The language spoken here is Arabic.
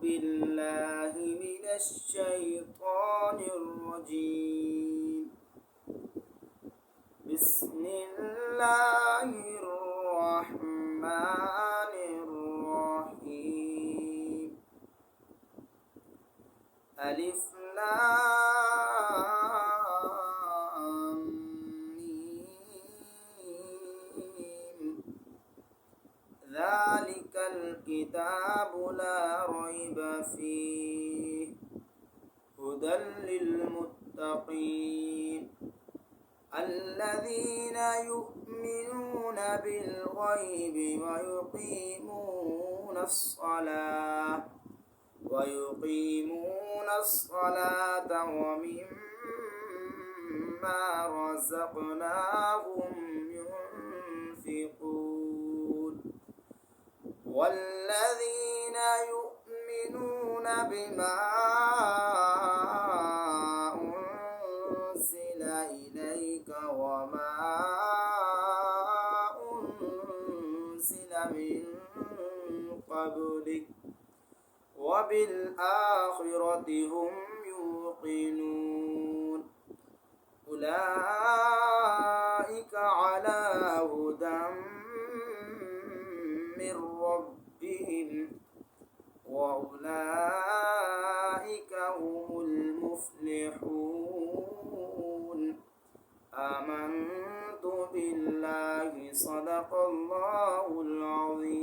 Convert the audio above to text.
بالله من الشيطان الرجيم. بسم الله الرحمن الرحيم. ألف لام ميم. ذلك الكتاب لا ريب فيه هدى للمتقين الذين يؤمنون بالغيب ويقيمون الصلاة ومما رزقناهم ينفقون والذين يؤمنون بما أنزل إليك وما أنزل من قبلك وبالآخرة هم يوقنون أولئك على هدى من ربهم وأولئك هم المفلحون. آمنت بالله صدق الله العظيم.